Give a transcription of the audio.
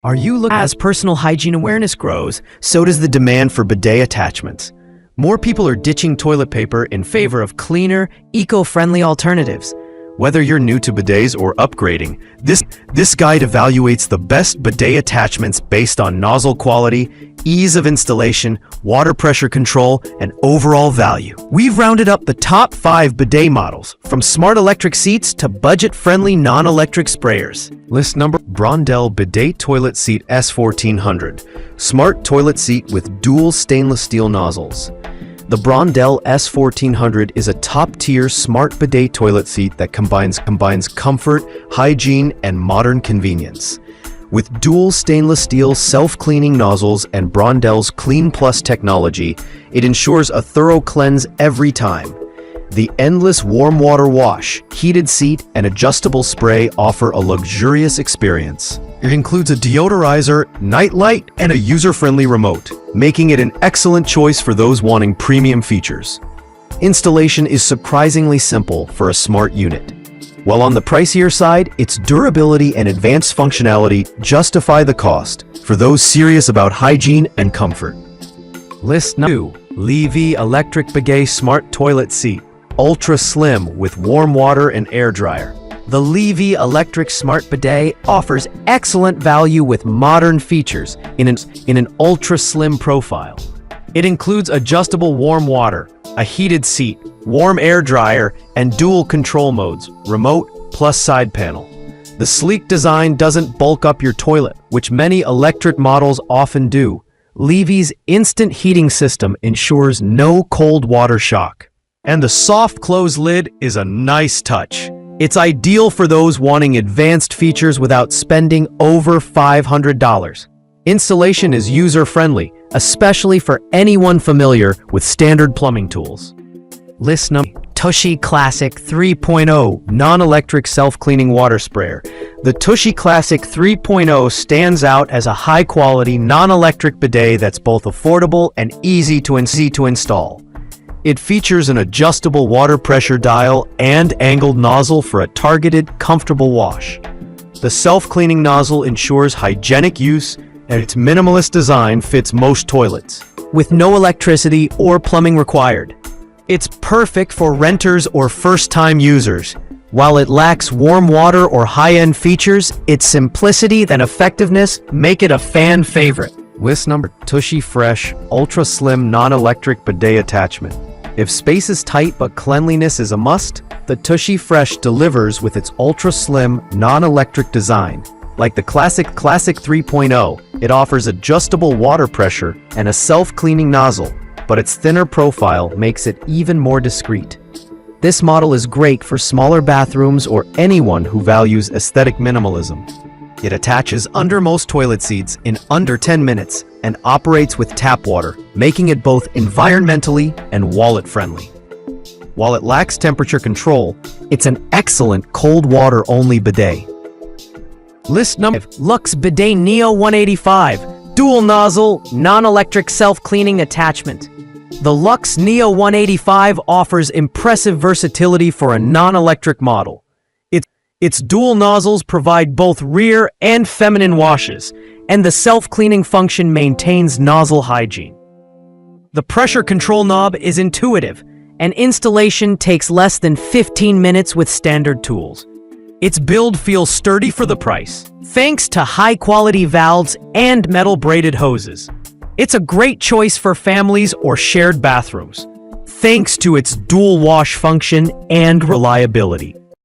As personal hygiene awareness grows, so does the demand for bidet attachments. More people are ditching toilet paper in favor of cleaner, eco-friendly alternatives. Whether you're new to bidets or upgrading, this guide evaluates the best bidet attachments based on nozzle quality, ease of installation, water pressure control, and overall value. We've rounded up the top 5 bidet models, from smart electric seats to budget-friendly non-electric sprayers. List number: Brondell Bidet Toilet Seat S1400, smart toilet seat with dual stainless steel nozzles. The Brondell S1400 is a top-tier smart bidet toilet seat that combines comfort, hygiene, and modern convenience. With dual stainless steel self-cleaning nozzles and Brondell's Clean Plus technology, it ensures a thorough cleanse every time. The endless warm water wash, heated seat, and adjustable spray offer a luxurious experience. It includes a deodorizer, night light, and a user-friendly remote, making it an excellent choice for those wanting premium features. Installation is surprisingly simple for a smart unit. While on the pricier side, its durability and advanced functionality justify the cost for those serious about hygiene and comfort. List 2. LEIVI Electric Bidet Smart Toilet Seat, Ultra Slim with warm water and air dryer. The LEIVI Electric Smart Bidet offers excellent value with modern features in an ultra-slim profile. It includes adjustable warm water, a heated seat, warm air dryer, and dual control modes, remote plus side panel. The sleek design doesn't bulk up your toilet, which many electric models often do. LEIVI's instant heating system ensures no cold water shock. And the soft close lid is a nice touch. It's ideal for those wanting advanced features without spending over $500. Installation is user-friendly, especially for anyone familiar with standard plumbing tools. List number: TUSHY Classic 3.0 Non-Electric Self-Cleaning Water Sprayer. The TUSHY Classic 3.0 stands out as a high-quality, non-electric bidet that's both affordable and easy to install. It features an adjustable water pressure dial and angled nozzle for a targeted, comfortable wash. The self-cleaning nozzle ensures hygienic use, and its minimalist design fits most toilets, with no electricity or plumbing required. It's perfect for renters or first-time users. While it lacks warm water or high-end features, its simplicity and effectiveness make it a fan favorite. List number: TUSHY Fresh Ultra Slim Non-Electric Bidet Attachment. If space is tight but cleanliness is a must, the TUSHY Fresh delivers with its ultra-slim, non-electric design. Like the Classic 3.0, it offers adjustable water pressure and a self-cleaning nozzle, but its thinner profile makes it even more discreet. This model is great for smaller bathrooms or anyone who values aesthetic minimalism. It attaches under most toilet seats in under 10 minutes and operates with tap water, making it both environmentally and wallet-friendly. While it lacks temperature control, it's an excellent cold water-only bidet. List number: LUXE Bidet NEO 185 Dual Nozzle Non-Electric Self-Cleaning Attachment. The LUXE NEO 185 offers impressive versatility for a non-electric model. Its dual nozzles provide both rear and feminine washes, and the self-cleaning function maintains nozzle hygiene. The pressure control knob is intuitive, and installation takes less than 15 minutes with standard tools. Its build feels sturdy for the price, thanks to high-quality valves and metal braided hoses. It's a great choice for families or shared bathrooms, thanks to its dual wash function and reliability.